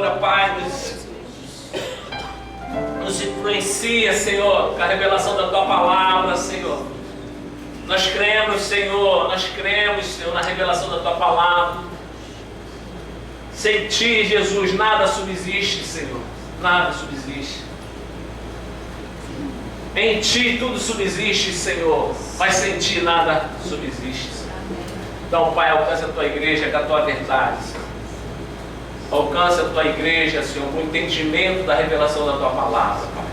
Reveladora, Pai, nos influencia, Senhor, com a revelação da Tua Palavra, Senhor. Nós cremos, Senhor, na revelação da Tua Palavra. Sem Ti, Jesus, nada subsiste, Senhor, nada subsiste. Em Ti tudo subsiste, Senhor, mas sem Ti nada subsiste, Senhor. Então, Pai, alcance a Tua igreja com a Tua verdade, Senhor. Alcance a Tua igreja, Senhor, com o entendimento da revelação da Tua Palavra, Pai.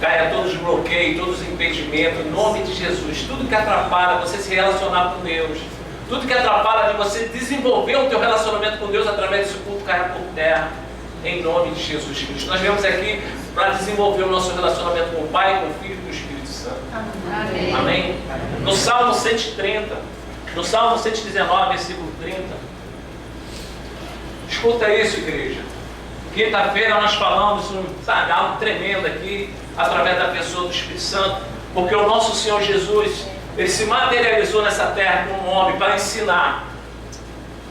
Caia todos os bloqueios, todos os impedimentos, em nome de Jesus. Tudo que atrapalha você se relacionar com Deus, tudo que atrapalha de você desenvolver o teu relacionamento com Deus através desse culto, caia por terra, em nome de Jesus Cristo. Nós viemos aqui para desenvolver o nosso relacionamento com o Pai, com o Filho e com o Espírito Santo. Amém. Amém? No Salmo 130, no Salmo 119, versículo 30. Escuta isso, igreja. Quinta-feira nós falamos, sabe, algo tremendo aqui, através da pessoa do Espírito Santo, porque o nosso Senhor Jesus, Ele se materializou nessa terra como um homem para ensinar.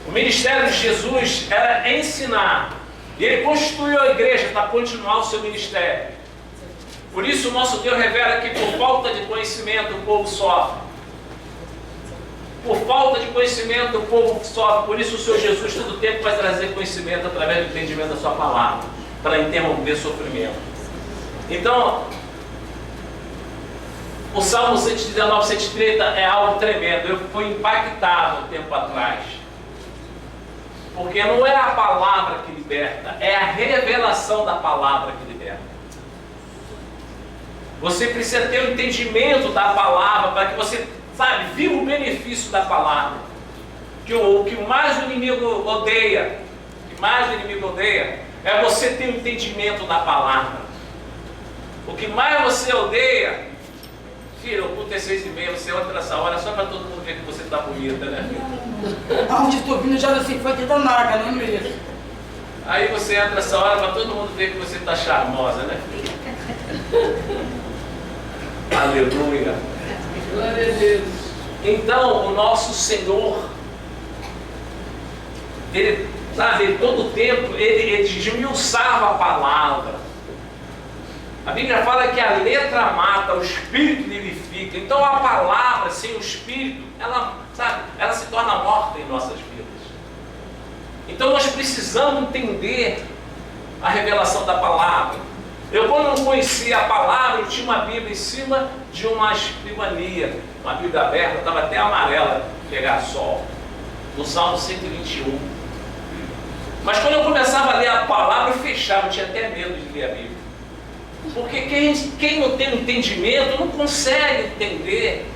O ministério de Jesus era ensinar. E Ele constituiu a igreja para continuar o seu ministério. Por isso o nosso Deus revela que por falta de conhecimento o povo sofre. Por falta de conhecimento o povo sofre. Por isso o Senhor Jesus todo o tempo vai trazer conhecimento através do entendimento da sua palavra, para interromper sofrimento. Então, o Salmo 119, 130 é algo tremendo. Eu fui impactado um tempo atrás. Porque não é a palavra que liberta, é a revelação da palavra que liberta. Você precisa ter o entendimento da palavra para que você, sabe, viva o benefício da palavra. O que mais o inimigo odeia, é você ter o entendimento da palavra. O que mais você odeia, filho, o culto é 6h30, você entra nessa hora só para todo mundo ver que você está bonita, né, filho? Aonde estou vindo já assim, foi da marca, não é mesmo? Aí você entra nessa hora para todo mundo ver que você está charmosa, né, filho? Aleluia. Glória a Deus. Então, o nosso Senhor, Ele, sabe, todo o tempo, Ele desmiuçava a palavra. A Bíblia fala que a letra mata, o Espírito vivifica. Então a palavra sem o Espírito, ela se torna morta em nossas vidas. Então nós precisamos entender a revelação da palavra. Eu, quando não conhecia a palavra, eu tinha uma Bíblia em cima de uma escrivania, uma Bíblia aberta, estava até amarela, pegar sol, no Salmo 121. Mas quando eu começava a ler a palavra, eu fechava, eu tinha até medo de ler a Bíblia. Porque quem não tem entendimento não consegue entender.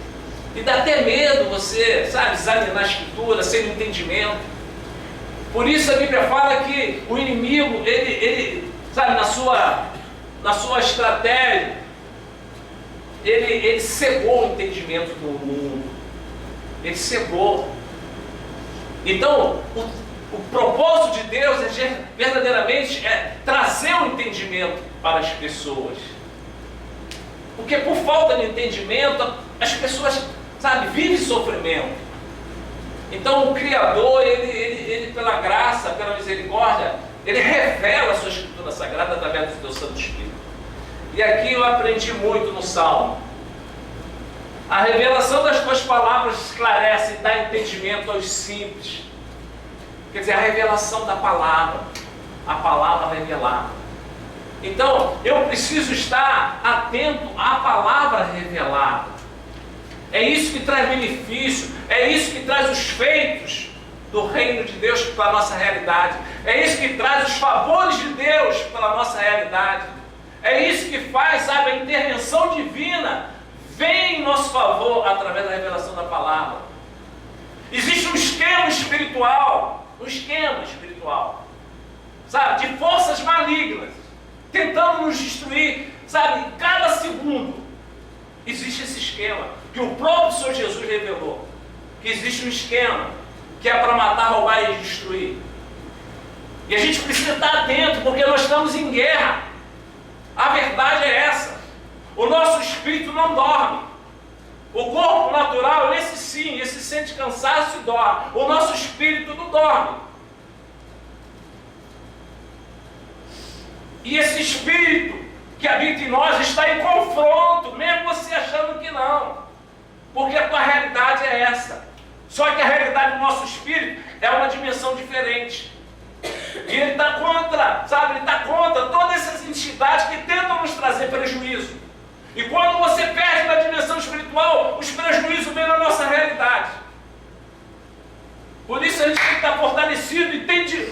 E dá até medo você, sabe, examinar a Escritura sem entendimento. Por isso a Bíblia fala que o inimigo, ele sabe, na sua estratégia, ele cegou o entendimento do mundo. Ele cegou. Então, o propósito de Deus verdadeiramente é trazer o entendimento para as pessoas. Porque por falta de entendimento, as pessoas, sabe, vivem sofrimento. Então o Criador, ele pela graça, pela misericórdia, Ele revela a sua Escritura Sagrada através do seu Santo Espírito. E aqui eu aprendi muito no Salmo. A revelação das tuas palavras esclarece e dá entendimento aos simples. Quer dizer, a revelação da palavra, a palavra revelada. Então, eu preciso estar atento à palavra revelada. É isso que traz benefício, é isso que traz os feitos do reino de Deus para a nossa realidade. É isso que traz os favores de Deus para a nossa realidade. É isso que faz, sabe, a intervenção divina vem em nosso favor através da revelação da palavra. Existe um esquema espiritual, sabe, de forças malignas, tentando nos destruir, sabe, em cada segundo. Existe esse esquema, que o próprio Senhor Jesus revelou, que existe um esquema, que é para matar, roubar e destruir. E a gente precisa estar atento, porque nós estamos em guerra. A verdade é essa. O nosso espírito não dorme. O corpo natural, esse sente cansaço e dorme. O nosso espírito não dorme. E esse Espírito que habita em nós está em confronto, mesmo você achando que não. Porque a tua realidade é essa. Só que a realidade do nosso espírito é uma dimensão diferente. E ele está contra, sabe? Ele está contra todas essas entidades que tentam nos trazer prejuízo. E quando você perde na dimensão espiritual, os prejuízos vêm na nossa realidade. Por isso a gente tem que estar fortalecido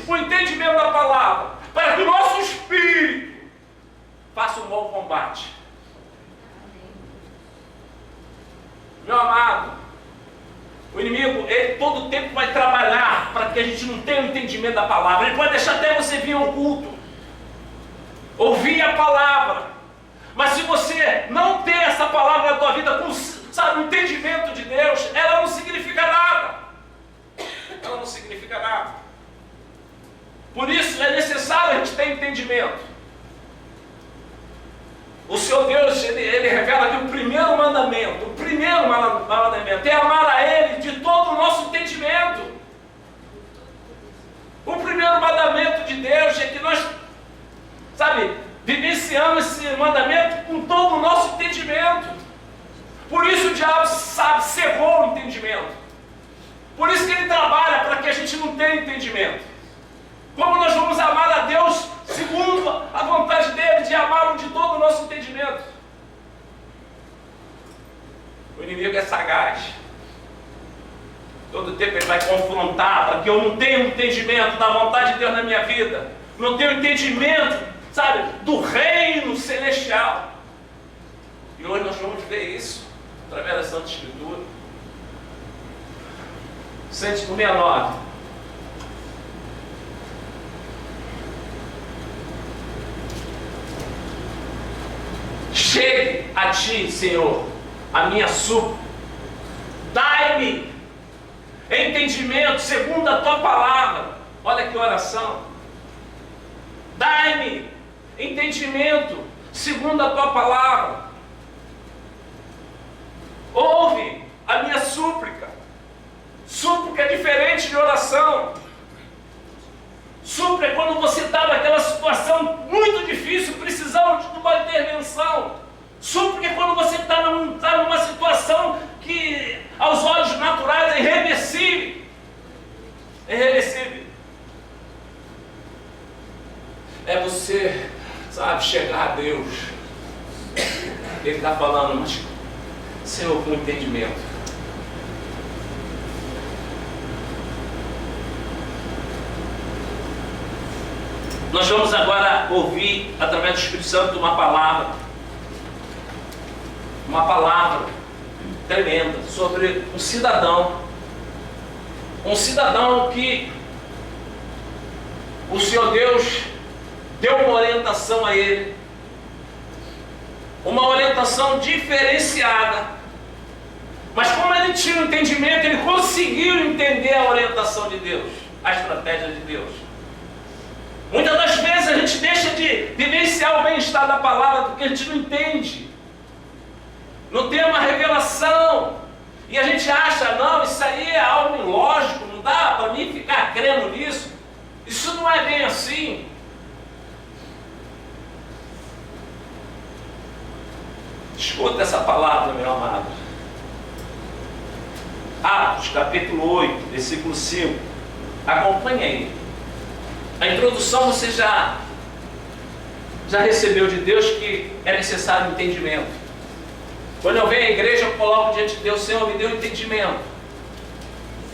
com o entendimento da palavra, para que o nosso espírito faça um bom combate. Meu amado, o inimigo, ele todo o tempo vai trabalhar para que a gente não tenha o entendimento da palavra. Ele pode deixar até você vir ao culto, ouvir a palavra, mas se você não ter essa palavra na tua vida, com, sabe, o entendimento de Deus, ela não significa nada. Ela não significa nada. Por isso é necessário a gente ter entendimento. O Senhor Deus, ele revela aqui o primeiro mandamento. O primeiro mandamento é amar a Ele de todo o nosso entendimento. O primeiro mandamento de Deus é que nós, sabe, vivenciamos esse mandamento com todo o nosso entendimento. Por isso o diabo, sabe, cegou o entendimento. Por isso que ele trabalha para que a gente não tenha entendimento. Como nós vamos amar a Deus segundo a vontade dele, de amá-lo de todo o nosso entendimento? O inimigo é sagaz. Todo tempo ele vai confrontar para que eu não tenha entendimento da vontade de Deus na minha vida. Não tenha entendimento, sabe, do reino celestial. E hoje nós vamos ver isso através da Santa Escritura. 169. Chegue a ti, Senhor, a minha súplica. Dai-me entendimento segundo a tua palavra. Olha que oração. Dai-me entendimento segundo a tua palavra. Ouve a minha súplica. Súplica é diferente de oração. Súplica é quando você está naquela situação muito difícil, precisando de uma intervenção. Súplica é quando você está numa situação que, aos olhos naturais, é irreversível. É irreversível. É você, sabe, chegar a Deus. Ele está falando, mas, Senhor, com entendimento. Nós vamos agora ouvir, através do Espírito Santo, uma palavra tremenda sobre um cidadão que o Senhor Deus deu uma orientação a ele, uma orientação diferenciada, mas como ele tinha um entendimento, ele conseguiu entender a orientação de Deus, a estratégia de Deus. Muitas das vezes a gente deixa de vivenciar o bem-estar da palavra porque a gente não entende, não tem uma revelação, e a gente acha, não, isso aí é algo ilógico, não dá para mim ficar crendo nisso. Isso não é bem assim. Escuta essa palavra, meu amado. Atos, capítulo 8, versículo 5. Acompanhe aí. A introdução você já recebeu de Deus que é necessário entendimento. Quando eu venho à igreja, eu coloco diante de Deus, Senhor, me dê um entendimento.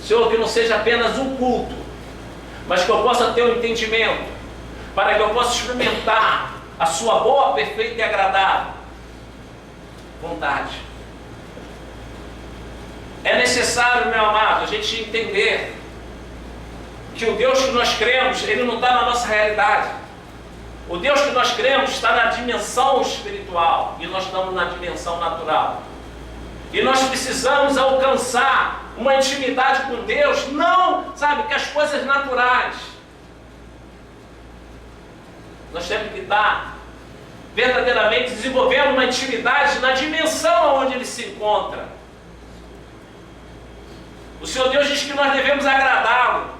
Senhor, que não seja apenas um culto, mas que eu possa ter um entendimento, para que eu possa experimentar a sua boa, perfeita e agradável vontade. É necessário, meu amado, a gente entender que o Deus que nós cremos, Ele não está na nossa realidade. O Deus que nós cremos está na dimensão espiritual e nós estamos na dimensão natural. E nós precisamos alcançar uma intimidade com Deus, não, sabe, que as coisas naturais. Nós temos que estar verdadeiramente desenvolvendo uma intimidade na dimensão onde Ele se encontra. O Senhor Deus diz que nós devemos agradá-lo.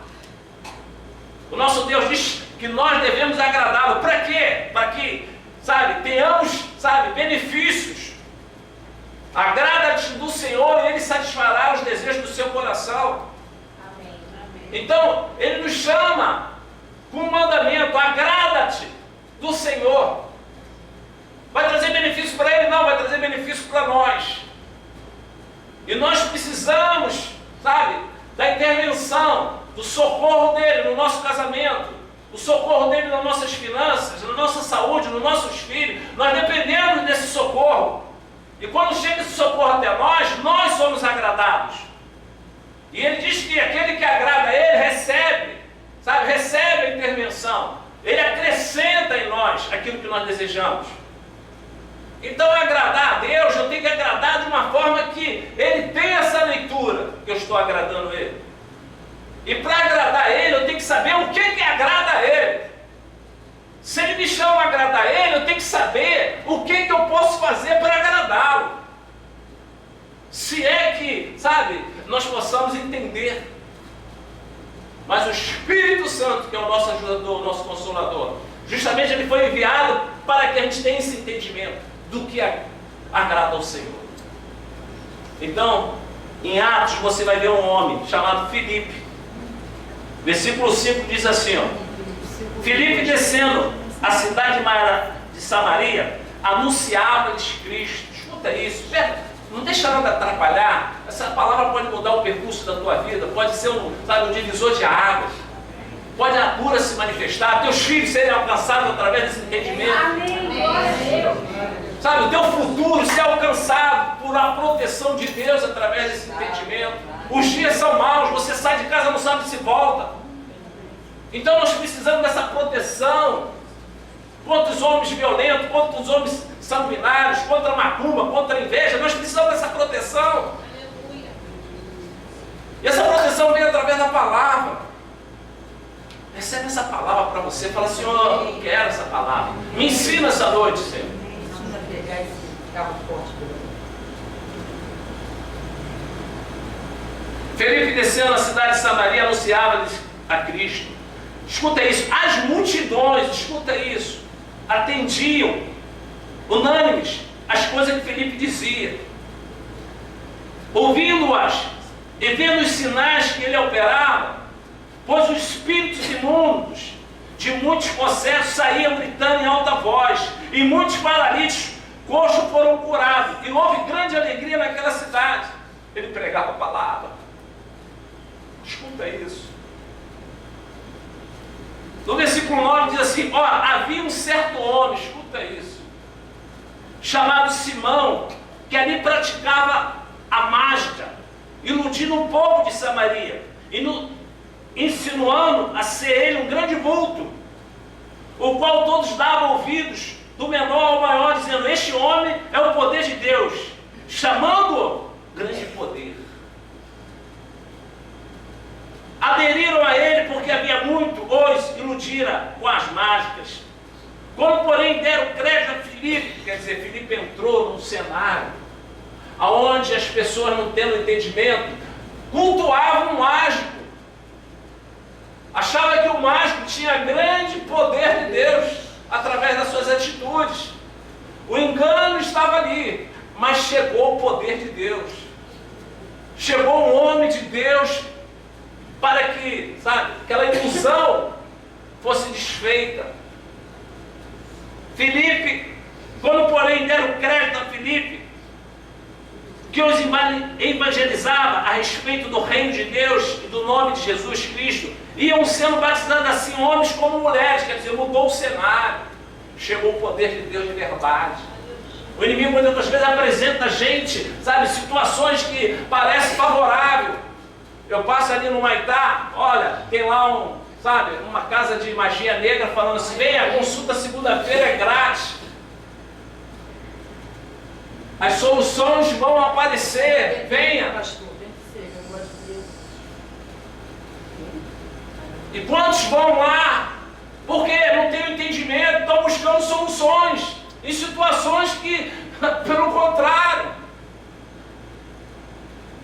O nosso Deus diz que nós devemos agradá-lo. Para quê? Para que, sabe, tenhamos, sabe, benefícios. Agrada-te do Senhor e Ele satisfará os desejos do seu coração. Amém. Então, Ele nos chama com um mandamento: agrada-te do Senhor. Vai trazer benefício para Ele? Não, vai trazer benefício para nós. E nós precisamos, sabe, da intervenção, do socorro dEle no nosso casamento, o socorro dEle nas nossas finanças, na nossa saúde, nos nossos filhos. Nós dependemos desse socorro. E quando chega esse socorro até nós somos agradados. E Ele diz que aquele que agrada a Ele recebe, sabe, recebe a intervenção. Ele acrescenta em nós aquilo que nós desejamos. Então, agradar a Deus, eu tenho que agradar de uma forma que Ele tenha essa leitura, que eu estou agradando Ele. E para agradar a Ele, eu tenho que saber o que agrada a Ele. Se Ele me chama a agradar a Ele, eu tenho que saber o que eu posso fazer para agradá-lo. Se é que, sabe, nós possamos entender. Mas o Espírito Santo, que é o nosso ajudador, o nosso consolador, justamente Ele foi enviado para que a gente tenha esse entendimento do que agrada ao Senhor. Então, em Atos você vai ver um homem chamado Filipe. Versículo 5 diz assim, ó: Filipe, descendo a cidade de Samaria, anunciava-lhes Cristo. Escuta isso, não deixa nada atrapalhar. Essa palavra pode mudar o percurso da tua vida, pode ser um divisor de águas, pode a cura se manifestar, teus filhos serem alcançados através desse entendimento. Amém. Glória a Deus. Sabe, o teu futuro ser alcançado por a proteção de Deus através desse entendimento. Os dias são maus, você sai de casa, não sabe se volta. Então nós precisamos dessa proteção contra os homens violentos, contra os homens sanguinários, contra a macumba, contra a inveja. Nós precisamos dessa proteção. E essa proteção vem através da palavra. Recebe essa palavra para você. Fala, Senhor, eu quero essa palavra. Me ensina essa noite, Senhor. Felipe, descendo na cidade de Samaria, anunciava-lhes a Cristo. Escuta isso. As multidões, escuta isso, atendiam, unânimes, as coisas que Felipe dizia. Ouvindo-as e vendo os sinais que ele operava, pois os espíritos imundos de muitos possessos saíam gritando em alta voz, e muitos paralíticos coxos foram curados, e houve grande alegria naquela cidade. Ele pregava a palavra. Escuta isso. No versículo 9 diz assim, ó, havia um certo homem, escuta isso, chamado Simão, que ali praticava a mágica, iludindo um povo de Samaria, insinuando a ser ele um grande vulto, o qual todos davam ouvidos, do menor ao maior, dizendo, este homem é o poder de Deus, chamando-o grande poder. Aderiram a ele porque havia muito os iludira com as mágicas. Quando, porém, deram crédito a Filipe, quer dizer, Filipe entrou num cenário onde as pessoas, não tendo entendimento, cultuavam um mágico. Achava que o mágico tinha grande poder de Deus através das suas atitudes. O engano estava ali, mas chegou o poder de Deus. Chegou um homem de Deus para que, sabe, aquela ilusão fosse desfeita. Filipe, quando porém deram crédito a Filipe, que os evangelizava a respeito do reino de Deus e do nome de Jesus Cristo, iam sendo batizados assim homens como mulheres, quer dizer, mudou o cenário, chegou o poder de Deus de verdade. O inimigo muitas vezes apresenta a gente, sabe, situações que parecem favoráveis. Eu passo ali no Maitá, olha, tem lá uma casa de magia negra falando assim, vem, a consulta segunda-feira é grátis. As soluções vão aparecer, venha. E quantos vão lá? Porque não tem entendimento, estão buscando soluções em situações que, pelo contrário.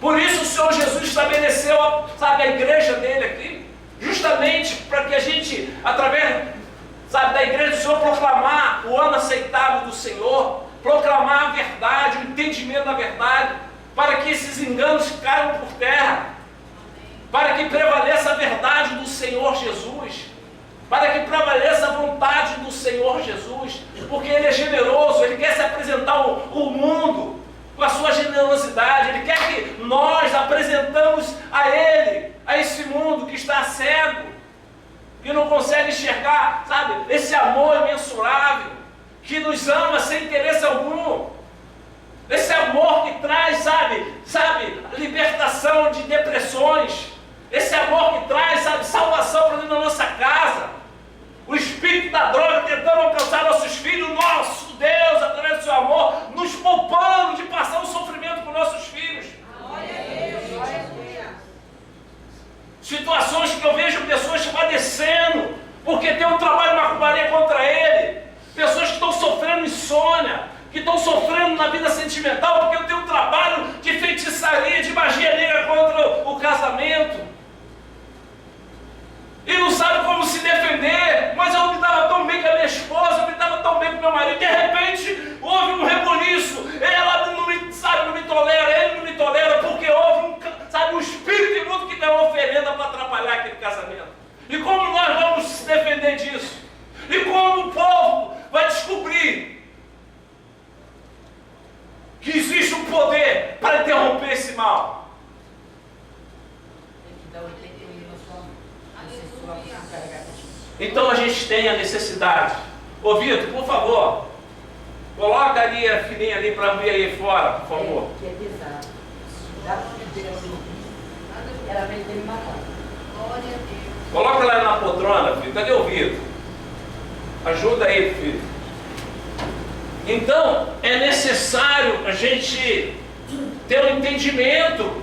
Por isso o Senhor Jesus estabeleceu, sabe, a igreja dele aqui, justamente justamente para que a gente, através, sabe, da igreja do Senhor, proclamar o ano aceitável do Senhor, proclamar a verdade, o entendimento da verdade, para que esses enganos caiam por terra, para que prevaleça a verdade do Senhor Jesus, para que prevaleça a vontade do Senhor Jesus, porque Ele é generoso, Ele quer se apresentar ao mundo com a sua generosidade, Ele quer que nós apresentamos a Ele, a esse mundo que está cego, que não consegue enxergar, sabe, esse amor imensurável, que nos ama sem interesse algum, esse amor que traz, sabe, libertação de depressões, esse amor que traz, sabe, salvação para dentro da nossa casa. O espírito da droga tentando alcançar nossos filhos, nosso Deus, através do seu amor, nos poupando de passar o sofrimento com nossos filhos. Situações que eu vejo pessoas padecendo, porque tem um trabalho de macumbaria contra ele. Pessoas que estão sofrendo insônia, que estão sofrendo na vida sentimental, porque eu tenho um trabalho de feitiçaria, de magia negra contra o casamento. E não sabe como se defender, mas eu me dava tão bem com a minha esposa, eu me dava tão bem com meu marido, de repente houve um reboliço, ela não me tolera, ele não me tolera, porque houve um espírito imundo que deu uma oferenda para atrapalhar aquele casamento. E como nós vamos se defender disso? E como o povo vai descobrir que existe um poder para interromper esse mal? Então a gente tem a necessidade. Ô Vitor, por favor, coloca ali a filhinha ali para ver aí fora, por favor. Ela veio me matar. Coloca lá na poltrona, filho. Cadê o Vitor? Ajuda aí, filho. Então é necessário a gente ter um entendimento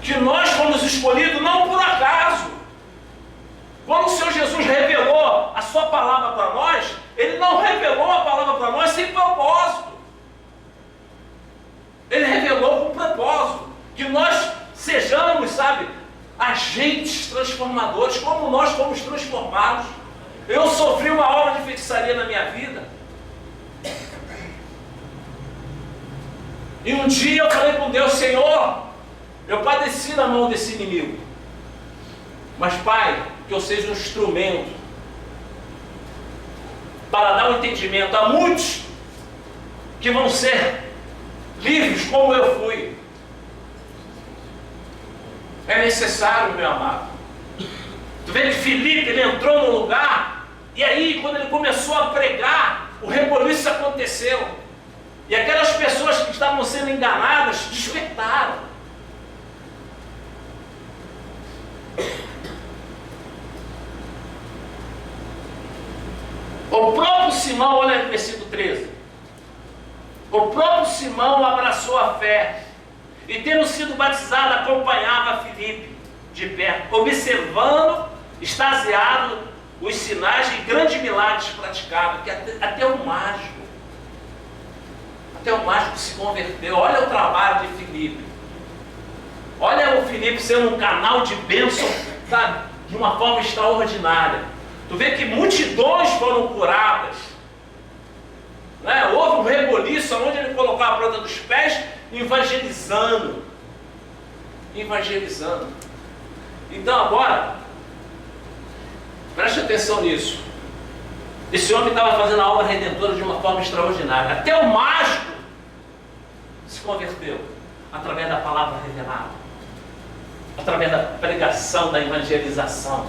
que nós fomos escolhidos não por acaso. Quando o Senhor Jesus revelou a sua palavra para nós, Ele não revelou a palavra para nós sem propósito. Ele revelou com propósito, que nós sejamos, sabe, agentes transformadores, como nós fomos transformados. Eu sofri uma obra de feitiçaria na minha vida. E um dia eu falei com Deus: Senhor, eu padeci na mão desse inimigo, mas Pai, que eu seja um instrumento para dar um entendimento a muitos que vão ser livres como eu fui. É necessário, meu amado. Tu vê que Filipe, ele entrou no lugar, e aí quando ele começou a pregar, o reboliço aconteceu, e aquelas pessoas que estavam sendo enganadas despertaram. O próprio Simão, olha no versículo 13. O próprio Simão abraçou a fé e, tendo sido batizado, acompanhava Filipe de perto, observando, extasiado, os sinais e grandes milagres praticados, que até o mágico se converteu. Olha o trabalho de Filipe. Olha o Filipe sendo um canal de bênção, sabe, de uma forma extraordinária. Tu vê que multidões foram curadas, né? Houve um reboliço onde ele colocou a planta dos pés, evangelizando. Então agora, preste atenção nisso. Esse homem estava fazendo a obra redentora de uma forma extraordinária. Até o mágico se converteu através da palavra revelada, através da pregação, da evangelização.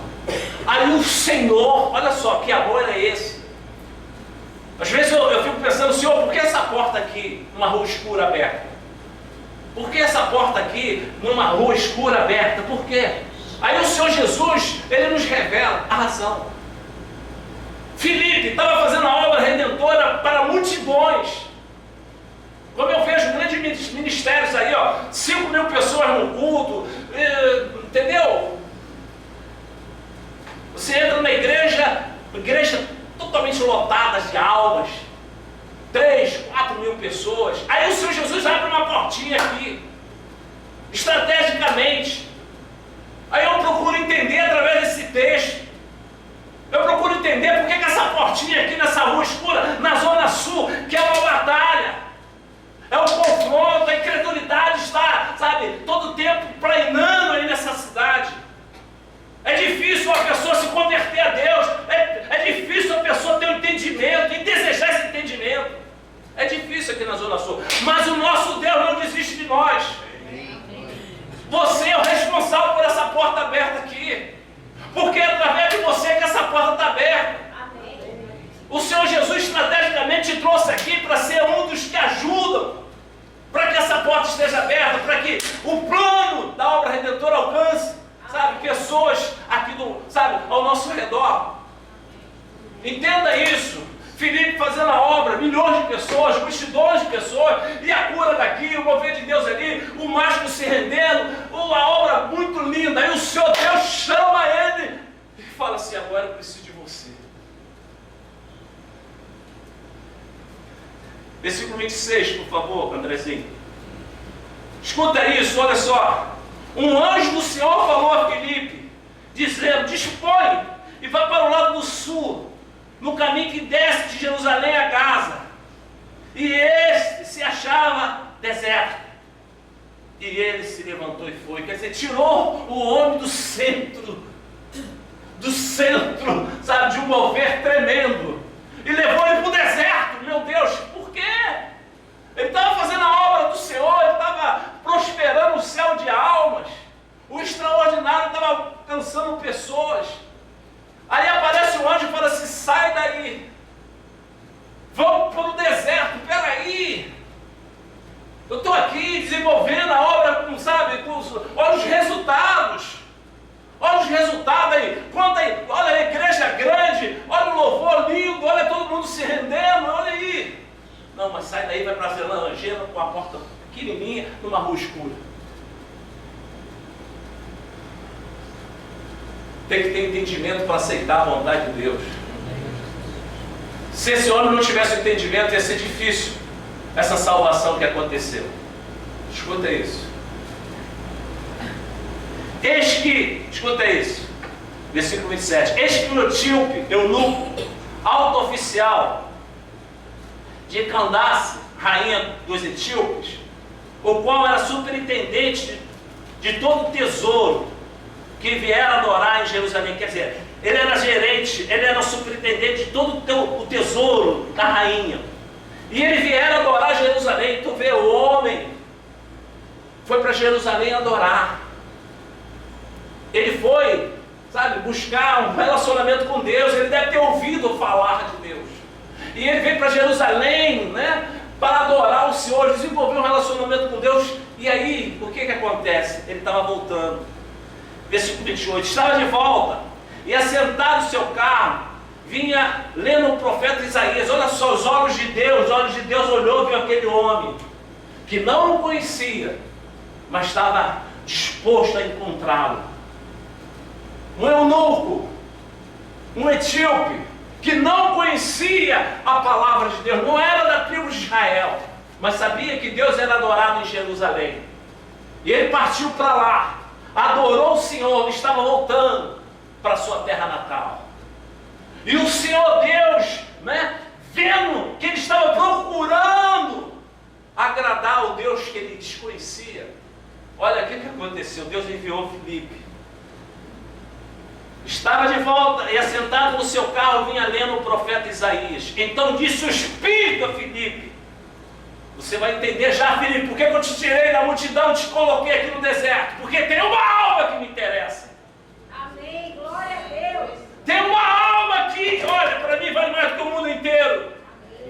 Aí o Senhor, olha só, que amor é esse? Às vezes eu fico pensando: Senhor, por que essa porta aqui, numa rua escura aberta? Por que essa porta aqui, numa rua escura aberta? Por quê? Aí o Senhor Jesus, Ele nos revela a razão. Filipe estava fazendo a obra redentora para multidões. Como eu vejo grandes ministérios aí, 5.000 pessoas no culto, entendeu? Você entra na igreja totalmente lotada de almas, 3, 4.000 pessoas. Aí o Senhor Jesus abre uma portinha aqui, estrategicamente. Aí eu procuro entender através entender por que essa portinha aqui nessa rua escura, na Zona Sul, que é uma batalha. É um confronto, a incredulidade está, sabe, todo o tempo planeando aí nessa cidade. É difícil a pessoa se converter a Deus, é difícil a pessoa ter um entendimento e desejar esse entendimento. É difícil aqui na Zona Sul, mas o nosso Deus não desiste de nós. Você é o responsável por essa porta aberta aqui, porque é através de você que essa porta está aberta. O Senhor Jesus estrategicamente te trouxe aqui para ser um dos que ajudam, para que essa porta esteja aberta, para que o plano da obra redentora alcance, sabe, pessoas aqui ao nosso redor. Entenda isso. Filipe fazendo a obra, milhões de pessoas, multidões de pessoas, e a cura daqui, o mover de Deus ali, o mágico se rendendo, uma obra muito linda. Aí o Senhor Deus chama ele e fala assim: agora eu preciso de você. Versículo 26, por favor, Andrezinho. Escuta isso, olha só. Um anjo do Senhor falou a Filipe, dizendo: dispõe e vá para o lado do sul, no caminho que desce de Jerusalém a Gaza. E este se achava deserto. E ele se levantou e foi. Quer dizer, tirou o homem do centro, sabe, de um mover tremendo, e levou ele para o deserto. Meu Deus, por quê? Ele estava fazendo a obra do Senhor, ele estava prosperando o céu de almas, o extraordinário estava alcançando pessoas. Aí aparece o anjo e fala assim: sai daí, vamos para o deserto. Peraí, eu estou aqui desenvolvendo a obra, olha os resultados. Olha os resultados aí, olha a igreja grande, olha o louvor lindo, olha todo mundo se rendendo, olha aí. Não, mas sai daí, vai para a Laranjeira com a porta pequenininha, numa rua escura. Tem que ter entendimento para aceitar a vontade de Deus. Se esse homem não tivesse entendimento, ia ser difícil essa salvação que aconteceu. Escuta isso. Escuta isso, versículo 27. Eis que o etíope, eunuco, alto oficial de Candace, rainha dos etíopes, o qual era superintendente de todo o tesouro que vieram adorar em Jerusalém. Quer dizer, ele era gerente, ele era superintendente de todo o tesouro da rainha. E ele viera adorar Jerusalém. Tu vê, o homem foi para Jerusalém adorar. Ele foi, buscar um relacionamento com Deus. Ele deve ter ouvido falar de Deus. E ele veio para Jerusalém, para adorar o Senhor, desenvolver um relacionamento com Deus. E aí, o que acontece? Ele estava voltando. Versículo 28. Estava de volta e assentado no seu carro, vinha lendo o profeta Isaías. Olha só, os olhos de Deus olhou e viu aquele homem que não o conhecia, mas estava disposto a encontrá-lo. Um eunuco, um etíope, que não conhecia a palavra de Deus, não era da tribo de Israel, mas sabia que Deus era adorado em Jerusalém. E ele partiu para lá, adorou o Senhor, estava voltando para a sua terra natal. E o Senhor Deus, vendo que ele estava procurando agradar o Deus que ele desconhecia, olha o que aconteceu. Deus enviou Filipe. Estava de volta e assentado no seu carro vinha lendo o profeta Isaías. Então disse o Espírito a Filipe: você vai entender já, Filipe, por que eu te tirei da multidão e te coloquei aqui no deserto? Porque tem uma alma que me interessa. Amém, glória a Deus. Tem uma alma aqui, olha, para mim vale mais do que o mundo inteiro.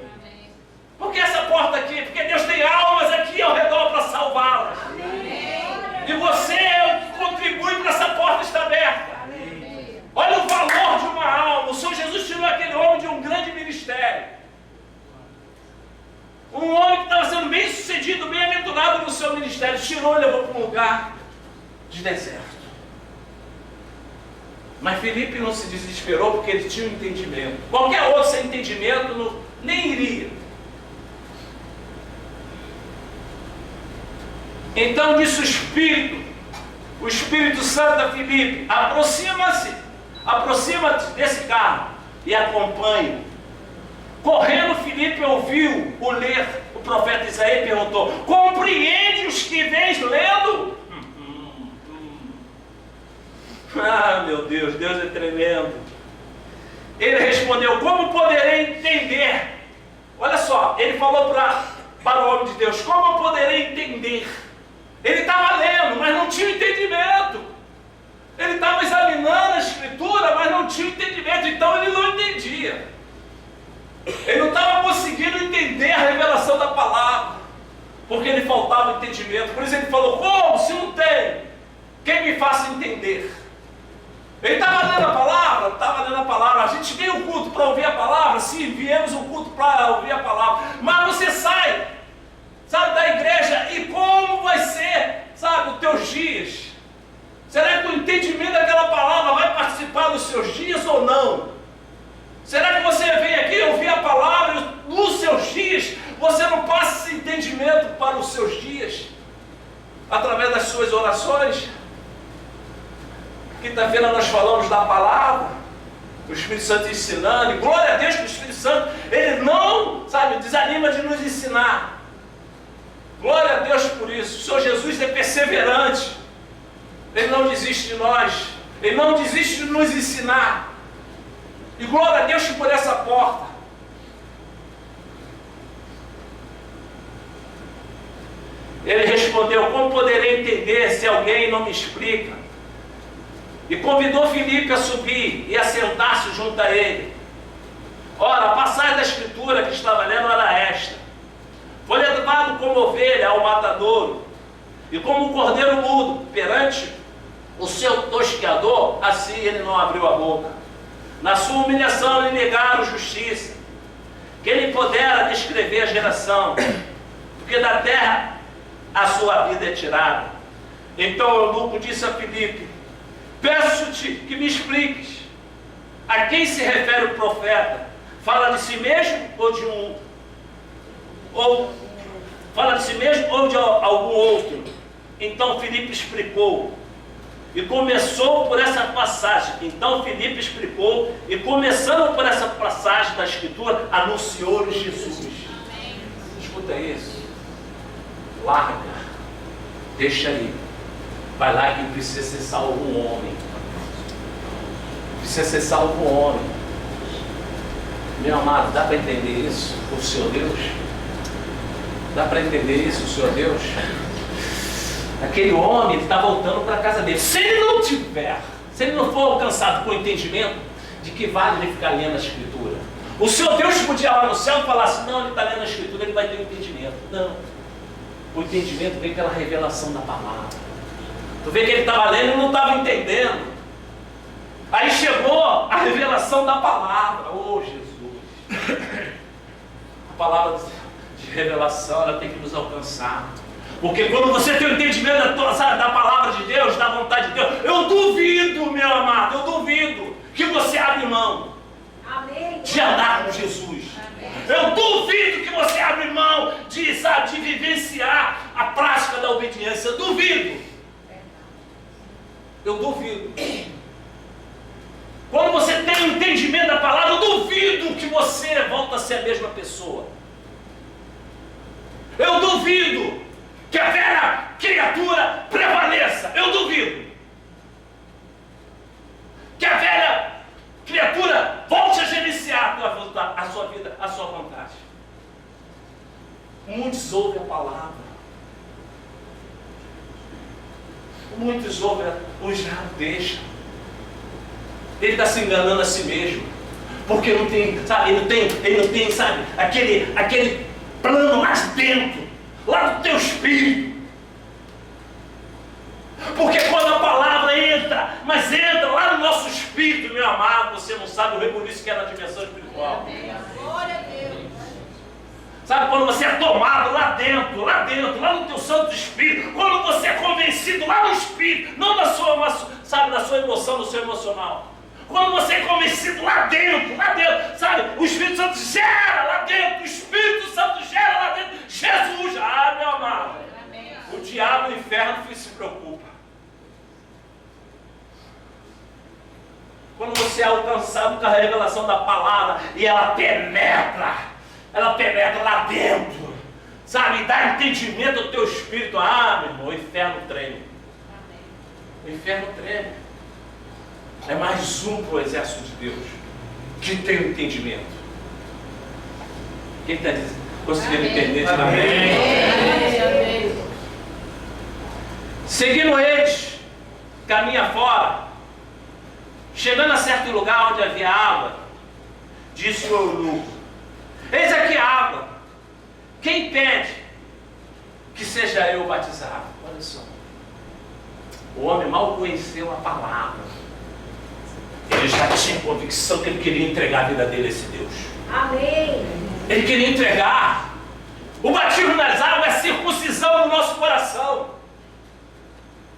Amém. Por que essa porta aqui? Porque Deus tem almas aqui ao redor para salvá-las. E você é o que contribui para essa porta estar aberta. Olha o valor de uma alma. O Senhor Jesus tirou aquele homem de um grande ministério. Um homem que estava sendo bem sucedido, bem aventurado no seu ministério. Tirou e levou para um lugar de deserto. Mas Filipe não se desesperou porque ele tinha um entendimento. Qualquer outro sem entendimento nem iria. Então disse o Espírito Santo a Filipe: aproxima-te desse carro, e acompanhe. Correndo, Filipe ouviu o ler o profeta Isaías e perguntou: compreende os que vens lendo? Ah, meu Deus, Deus é tremendo. Ele respondeu: como poderei entender? Olha só, ele falou para o homem de Deus: como eu poderei entender? Ele estava lendo, mas não tinha entendimento. Ele estava examinando a escritura, mas não tinha entendimento, então ele não entendia. Ele não estava conseguindo entender a revelação da palavra, porque lhe faltava entendimento. Por isso ele falou: como? Se não tem, quem me faça entender? Ele estava lendo a palavra? Estava lendo a palavra. A gente vem ao culto para ouvir a palavra? Sim, viemos ao culto para ouvir a palavra. Mas você sai, sabe, da igreja, e como vai ser, sabe, os teus dias? Será que o entendimento daquela palavra vai participar dos seus dias ou não? Será que você vem aqui ouvir a palavra e nos seus dias você não passa esse entendimento para os seus dias? Através das suas orações? Quinta-feira nós falamos da palavra, o Espírito Santo ensinando, e glória a Deus que o Espírito Santo, ele não, sabe, desanima de nos ensinar. Glória a Deus por isso. O Senhor Jesus é perseverante, ele não desiste de nós, ele não desiste de nos ensinar. E glória a Deus por essa porta. Ele respondeu: como poderei entender se alguém não me explica? E convidou Filipe a subir e a sentar-se junto a ele. Ora, a passagem da escritura que estava lendo era esta: foi levado como ovelha ao matadouro, e como um cordeiro mudo perante o seu tosqueador, assim ele não abriu a boca. Na sua humilhação lhe negaram justiça, que ele pudera descrever a geração, porque da terra a sua vida é tirada. Então o eunuco disse a Filipe: peço-te que me expliques, a quem se refere o profeta? Fala de si mesmo fala de si mesmo ou de algum outro? Então Filipe explicou. E começou por essa passagem. Então Filipe explicou, e começando por essa passagem da Escritura, anunciou-lhes Jesus. Amém. Escuta isso. Larga. Deixa aí. Vai lá que precisa ser salvo um homem. Precisa ser salvo um homem. Meu amado, dá para entender isso? O Senhor Deus? Dá para entender isso, o Senhor Deus? Aquele homem está voltando para a casa dele. Se ele não for alcançado com o entendimento de que vale ele ficar lendo a Escritura, o Senhor Deus podia lá no céu falar assim: não, ele está lendo a Escritura, ele vai ter o entendimento. Não. O entendimento vem pela revelação da palavra. Tu vê que ele estava lendo e não estava entendendo. Aí chegou a revelação da palavra. Oh, Jesus! A palavra de revelação, ela tem que nos alcançar. Porque quando você tem o entendimento da palavra de Deus, da vontade de Deus, eu duvido, meu amado, eu duvido que você abre mão. Amém. De andar com Jesus. Amém. Eu duvido que você abre mão de vivenciar a prática da obediência. Eu duvido. Eu duvido. Quando você tem o entendimento da palavra, eu duvido que você volta a ser a mesma pessoa. Eu duvido que a velha criatura prevaleça. Eu duvido que a velha criatura volte a gerenciar a sua vida, a sua vontade. Muitos ouvem a palavra, muitos ouvem, os já deixam. Ele está se enganando a si mesmo, porque não tem, sabe, ele não tem, sabe, aquele plano mais dentro, lá no teu espírito. Porque quando a palavra entra, mas entra lá no nosso espírito, meu amado, você não sabe o rebuliço que é na dimensão espiritual. Glória a Deus. Sabe quando você é tomado lá dentro, lá no teu santo espírito, quando você é convencido lá no espírito, não na sua, sabe, na sua emoção, no seu emocional. Quando você é convencido lá dentro, sabe, o Espírito Santo gera lá dentro, o Espírito Santo gera lá dentro, Jesus, meu amado. O diabo e o inferno se preocupa. Quando você ser alcançado com a revelação da palavra e ela penetra lá dentro, sabe, dá entendimento ao teu espírito. Ah, meu irmão, o inferno treme. O inferno treme. É mais um para o exército de Deus que tem o entendimento. Quem está conseguindo entender? Amém. Seguindo eles, caminha fora. Chegando a certo lugar onde havia água, disse o eunuco: eis aqui a água. Quem pede que seja eu batizado? Olha só. O homem mal conheceu a palavra. Ele já tinha convicção que ele queria entregar a vida dele a esse Deus. Amém. Ele queria entregar. O batismo nas águas é circuncisão no nosso coração.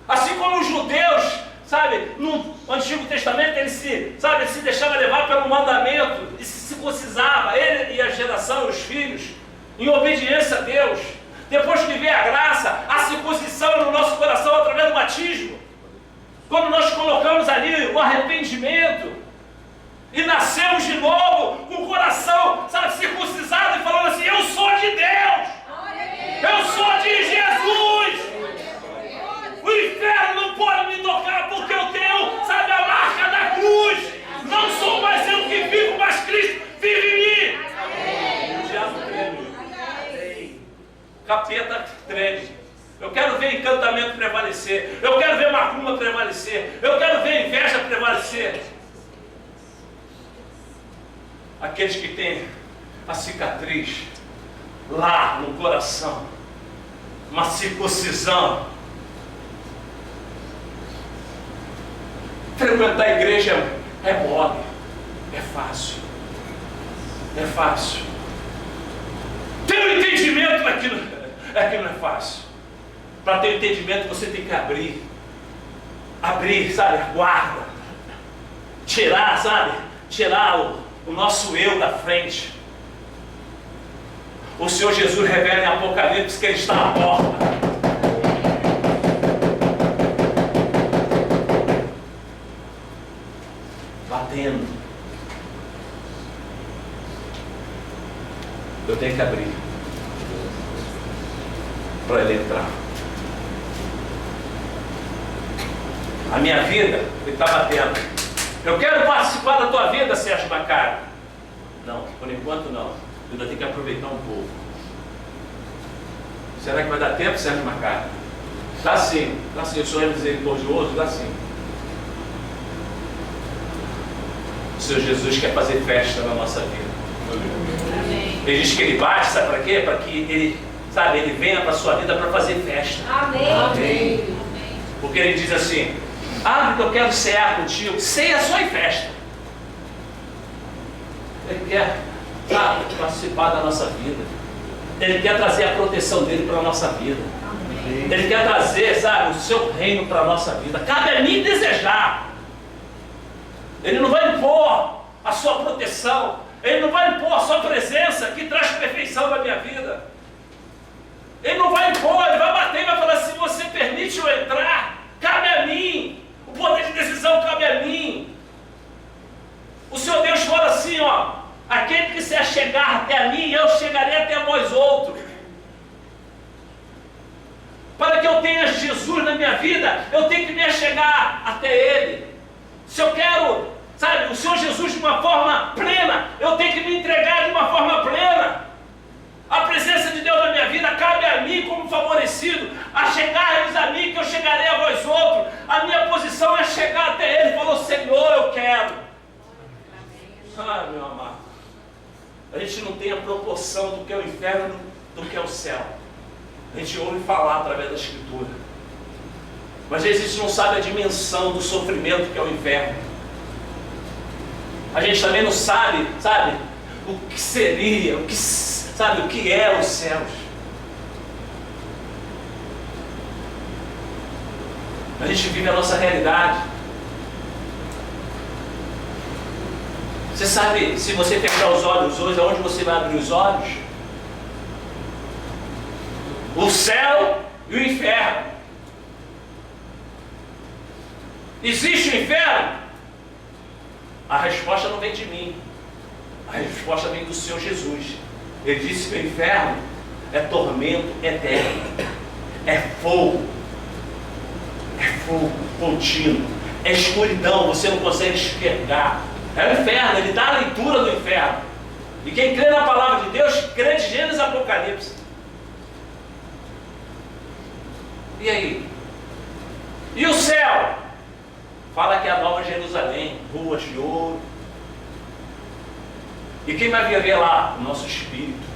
Assim como os judeus, sabe, no Antigo Testamento, ele se deixava levar pelo mandamento e se circuncisava, ele e a geração, os filhos, em obediência a Deus. Depois que veio a graça, a circuncisão no nosso coração através do batismo. Quando nós colocamos ali o arrependimento e nascemos de novo com o coração, sabe, circuncisado e falando assim: eu sou de Deus, eu sou de Jesus. O inferno não pode me tocar porque eu tenho, sabe, a marca da cruz. Não sou mais eu que vivo, mas Cristo vive em mim. O diabo treme. Capeta treme. Eu quero ver encantamento prevalecer. Eu quero ver macumba prevalecer. Eu quero ver inveja prevalecer. Aqueles que têm a cicatriz lá no coração, uma circuncisão. Frequentar a igreja é mole, é fácil. É fácil. Ter um entendimento daquilo não é fácil. Para ter entendimento você tem que abrir, sabe, a guarda, tirar, sabe, o nosso eu da frente. O Senhor Jesus revela em Apocalipse que Ele está à porta. Batendo. Eu tenho que abrir para Ele entrar. A minha vida, Ele está batendo. Eu quero participar da tua vida, Sérgio Macário. Não, por enquanto não. Eu ainda tenho que aproveitar um pouco. Será que vai dar tempo, Sérgio Macário? Dá sim. O Senhor é misericordioso, dá sim. O Senhor Jesus quer fazer festa na nossa vida. Amém. Ele diz que Ele bate, sabe para quê? Para que Ele, sabe, Ele venha para a sua vida para fazer festa. Amém. Amém. Porque Ele diz assim: porque eu quero cear contigo. Ceia só em festa. Ele quer, sabe, participar da nossa vida. Ele quer trazer a proteção dele para a nossa vida. Amém. Ele quer trazer, sabe, o seu reino para a nossa vida. Cabe a mim desejar. Ele não vai impor a sua proteção. Ele não vai impor a sua presença que traz perfeição na minha vida. Ele não vai impor, Ele vai bater e vai falar: se você permite eu entrar, cabe a mim. O poder de decisão cabe a mim. O Senhor Deus fala assim, aquele que se achegar até a mim, eu chegarei até vós outros. Para que eu tenha Jesus na minha vida, eu tenho que me achegar até Ele. Se eu quero, sabe, o Senhor Jesus de uma forma plena, eu tenho que me entregar de uma forma plena. A presença de Deus na minha vida cabe a mim como favorecido. Achegai-vos a mim que eu chegarei a vós outros. A minha posição é chegar até Ele. Falou: Senhor, eu quero. Meu amado, a gente não tem a proporção do que é o inferno do que é o céu. A gente ouve falar através da Escritura, mas às vezes a gente não sabe a dimensão do sofrimento que é o inferno. A gente também não sabe, o que seria, o que é os céus. A gente vive a nossa realidade. Você sabe, se você fechar os olhos hoje, aonde você vai abrir os olhos? O céu e o inferno. Existe o inferno? A resposta não vem de mim. A resposta vem do Senhor Jesus. Ele disse que o inferno é tormento eterno. É fogo contínuo. É escuridão, você não consegue enxergar. É o inferno, ele dá a leitura do inferno. E quem crê na palavra de Deus, crê de Gênesis e Apocalipse. E aí? E o céu? Fala que é a Nova Jerusalém, ruas de ouro. E quem vai viver lá? O nosso espírito.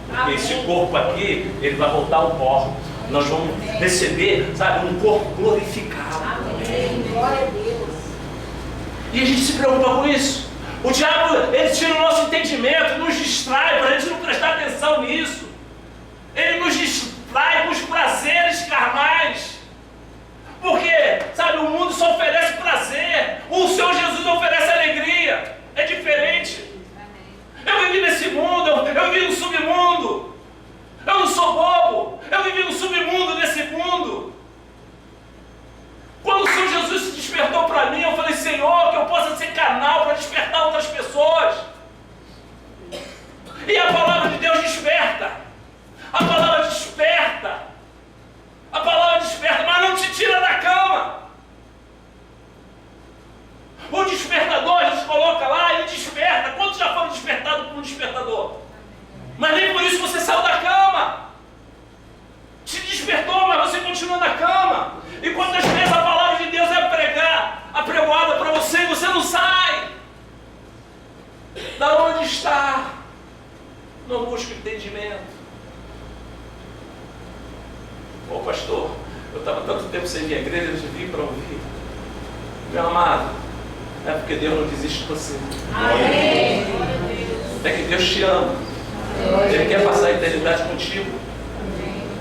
Porque esse corpo aqui, ele vai voltar ao pó. Nós vamos receber, sabe, um corpo glorificado. Amém. Glória a Deus. E a gente se preocupa com isso. O diabo, ele tira o nosso entendimento, nos distrai, para a gente não prestar atenção nisso. Ele nos distrai com os prazeres carnais. Porque, sabe, o mundo só oferece prazer. O Senhor Jesus oferece alegria. É diferente. Eu vivi nesse mundo, eu vivi no submundo. Eu não sou bobo. Eu vivi no submundo desse mundo. Quando o Senhor Jesus se despertou para mim, eu falei, Senhor, que eu possa ser canal para despertar outras pessoas. E a palavra de Deus desperta. A palavra desperta. A palavra desperta, mas não te tira da cama. O despertador, a gente coloca lá, ele desperta. Quantos já foram despertados por um despertador? Mas nem por isso você saiu da cama. Te despertou, mas você continua na cama. E quantas vezes a palavra de Deus é apregoada para você e você não sai? Da onde está? Não busca entendimento. Ô pastor, eu estava tanto tempo sem vir à igreja, eu vim para ouvir. Meu amado, é porque Deus não desiste de você. Amém. É que Deus te ama. Ele quer passar a eternidade contigo.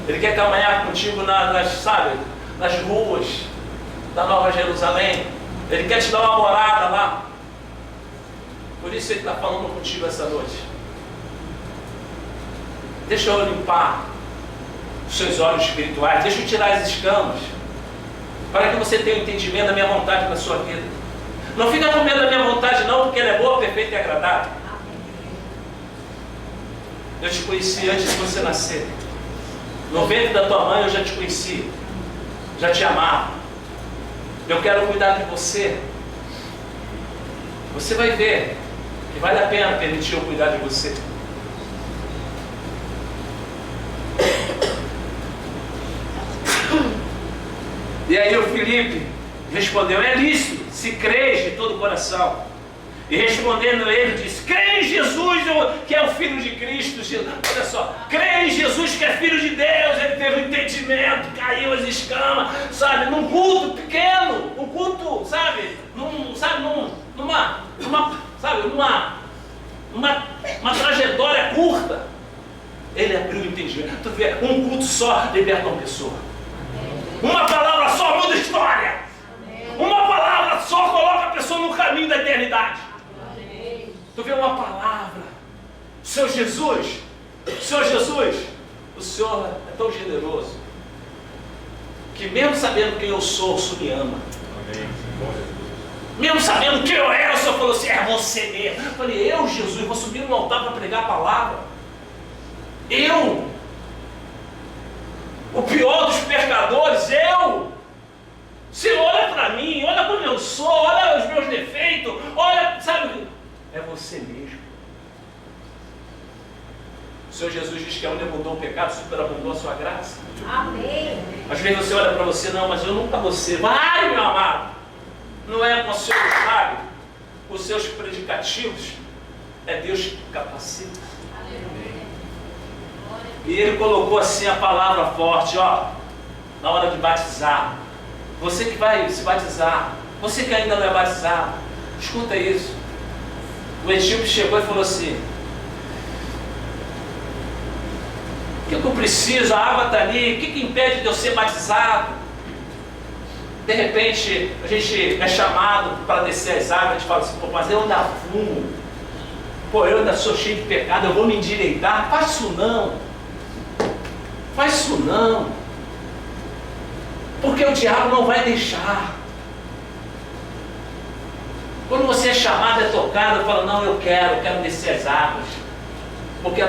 Ele quer caminhar contigo nas ruas da Nova Jerusalém. Ele quer te dar uma morada lá. Por isso Ele está falando contigo essa noite. Deixa eu limpar os seus olhos espirituais. Deixa eu tirar as escamas, para que você tenha um entendimento da minha vontade na sua vida. Não fica com medo da minha vontade não, porque ela é boa, perfeita e agradável. Eu te conheci antes de você nascer. No ventre da tua mãe eu já te conheci, já te amava. Eu quero cuidar de você. Você vai ver que vale a pena permitir eu cuidar de você. E aí o Filipe respondeu, é lícito, se crês de todo o coração. E respondendo ele, disse, crê em Jesus, que é o Filho de Cristo. Olha só, crê em Jesus, que é Filho de Deus. Ele teve um entendimento, caiu as escamas, sabe, num culto pequeno, um culto, sabe, numa trajetória curta. Ele abriu o entendimento. Tu vê, um culto só liberta uma pessoa. Uma palavra só muda a história. Uma palavra só coloca a pessoa no caminho da eternidade. Tu vê uma palavra. Senhor Jesus, o Senhor é tão generoso que mesmo sabendo quem eu sou, o Senhor me ama. Mesmo sabendo quem eu era, o Senhor falou assim, é você mesmo. Eu falei, eu, Jesus, vou subir no altar para pregar a palavra. Eu, o pior dos pecadores, eu. Você olha para mim, olha como eu sou, olha os meus defeitos, olha, sabe, é você mesmo. O Senhor Jesus diz que aonde abundou o pecado, superabundou a sua graça. Amém. Às vezes você olha para você, não, mas eu nunca vou ser. Vai, meu amado. Não é com o seu sabe, os seus predicativos, é Deus que capacita. E Ele colocou assim a palavra forte, ó, na hora de batizar. Você que vai se batizar, você que ainda não é batizado, escuta isso. O etíope chegou e falou assim, o que eu preciso? A água está ali, o que impede de eu ser batizado? De repente, a gente é chamado para descer as águas, a gente fala assim, pô, mas eu ainda fumo, pô, eu ainda sou cheio de pecado, eu vou me endireitar. Faz isso não, porque o diabo não vai deixar. Quando você é chamado, é tocado, fala, não, eu quero descer as águas. Porque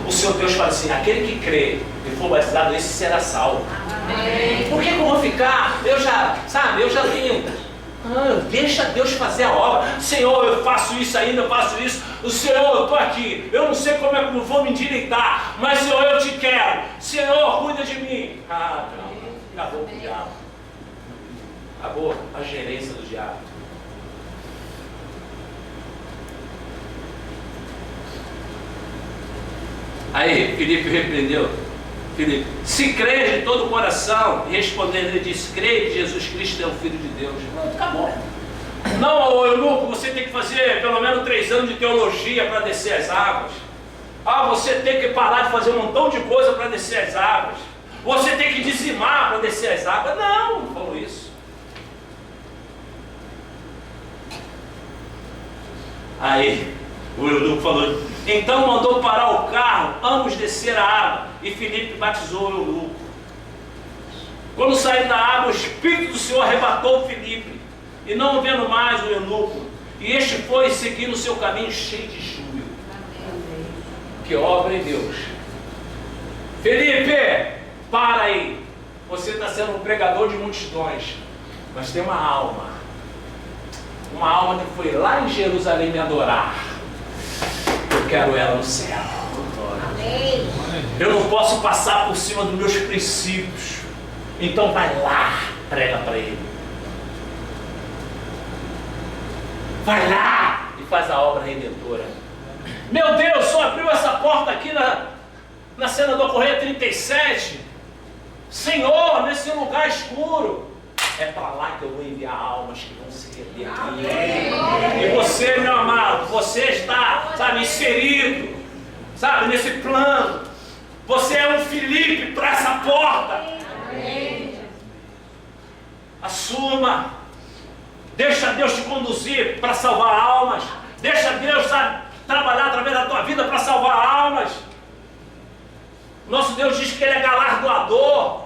o Senhor Deus fala assim, aquele que crê e for batizado, esse será salvo. Amém. Por que eu vou ficar? Eu já tenho. Deixa Deus fazer a obra. Senhor, eu faço isso ainda, eu faço isso. O Senhor, eu estou aqui. Eu não sei como é que eu vou me endireitar, mas Senhor, eu te quero. Senhor, cuida de mim. Acabou com o diabo. Acabou a gerência do diabo. Aí Filipe repreendeu. Filipe, se crê de todo o coração, respondendo, ele disse, creio que Jesus Cristo é o Filho de Deus. Acabou. Não, eunuco, você tem que fazer pelo menos 3 anos de teologia para descer as águas. Você tem que parar de fazer um montão de coisa para descer as águas. Você tem que dizimar para descer as águas. Não falou isso. Aí o eunuco falou, então mandou parar o carro, ambos desceram a água, e Filipe batizou o eunuco. Quando saiu da água, o Espírito do Senhor arrebatou Filipe, e não vendo mais o eunuco, e este foi seguindo o seu caminho cheio de júbilo. Que obra em Deus. Filipe, para aí, você está sendo um pregador de multidões, mas tem uma alma que foi lá em Jerusalém me adorar. Eu quero ela no céu. Amém. Eu não posso passar por cima dos meus princípios. Então vai lá, prega para ele. Vai lá e faz a obra redentora. Meu Deus, só abriu essa porta aqui na Senador Correia 37. Senhor, nesse lugar escuro. É para lá que eu vou enviar almas que vão se render aqui. E você, meu amado, você está, inserido, nesse plano. Você é um Filipe para essa porta. Assuma. Deixa Deus te conduzir para salvar almas. Deixa Deus, trabalhar através da tua vida para salvar almas. Nosso Deus diz que Ele é galardoador.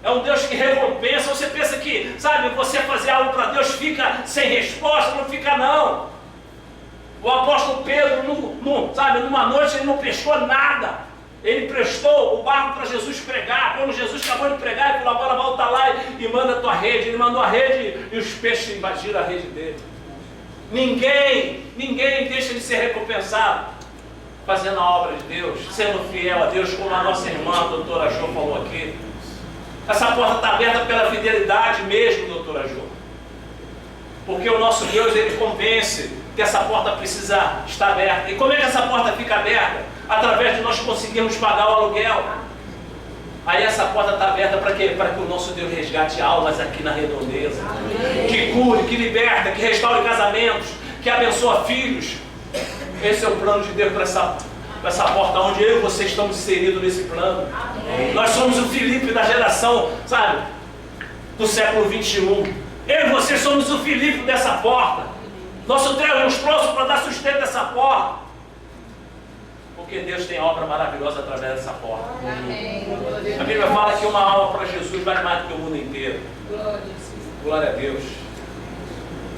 É um Deus que recompensa. Você pensa que, você fazer algo para Deus fica sem resposta? Não fica, não. O apóstolo Pedro, numa noite ele não pescou nada. Ele prestou o barco para Jesus pregar. Quando Jesus acabou de pregar, ele falou, agora volta lá e manda a tua rede. Ele mandou a rede e os peixes invadiram a rede dele. Ninguém deixa de ser recompensado fazendo a obra de Deus, sendo fiel a Deus, como a nossa irmã, a doutora Jo, falou aqui. Essa porta está aberta pela fidelidade mesmo, doutora Jo. Porque o nosso Deus, Ele convence que essa porta precisa estar aberta. E como é que essa porta fica aberta? Através de nós conseguirmos pagar o aluguel. Aí essa porta está aberta para quê? Para que o nosso Deus resgate almas aqui na redondeza. Amém. Que cure, que liberta, que restaure casamentos, que abençoa filhos. Esse é o plano de Deus para essa porta, onde eu e você estamos inseridos nesse plano. Amém. Nós somos o Filipe da geração, do século 21. Eu e você somos o Filipe dessa porta. Nosso Deus nos trouxe para dar sustento dessa porta. Porque Deus tem obra maravilhosa através dessa porta. Amém. A Bíblia fala que uma alma para Jesus vale mais do que o mundo inteiro. Glória a Deus.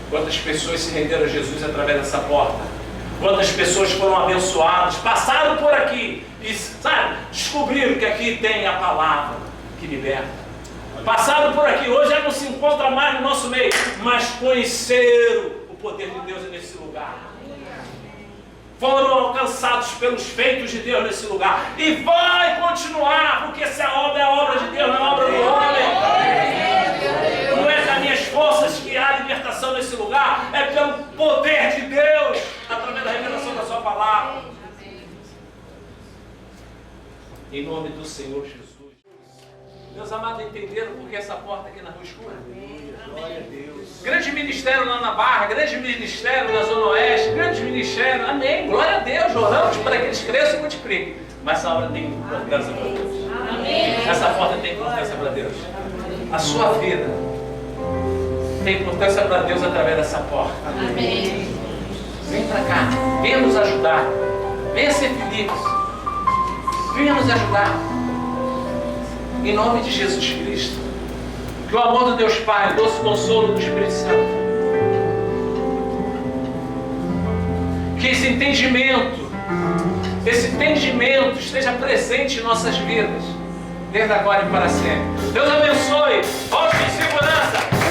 Quantas pessoas se renderam a Jesus através dessa porta? Quantas pessoas foram abençoadas, passaram por aqui e, descobriram que aqui tem a palavra que liberta. Passaram por aqui, hoje já não se encontra mais no nosso meio, mas conheceram o poder de Deus nesse lugar. Foram alcançados pelos feitos de Deus nesse lugar. E vai continuar, porque essa obra é a obra de Deus, não é a obra do homem. Não é das minhas forças que há libertação nesse lugar, é pelo poder de Deus, através da revelação da sua palavra. Em nome do Senhor Jesus. Meus amados, entenderam por que essa porta aqui na Rua Escura? Glória a Deus. Grande ministério lá na Barra, grande ministério na Zona Oeste, grande ministério, amém. Glória a Deus, oramos para que eles cresçam e multipliquem. Mas essa obra tem importância para Deus. Amém. Essa porta tem importância para Deus. A sua vida tem importância para Deus através dessa porta. Amém. Vem para cá, venha nos ajudar. Venha ser Filipe. Venha nos ajudar. Em nome de Jesus Cristo. Que o amor do Deus Pai, o doce consolo do Espírito Santo, Que esse entendimento esteja presente em nossas vidas, desde agora e para sempre. Deus abençoe. Volte em segurança.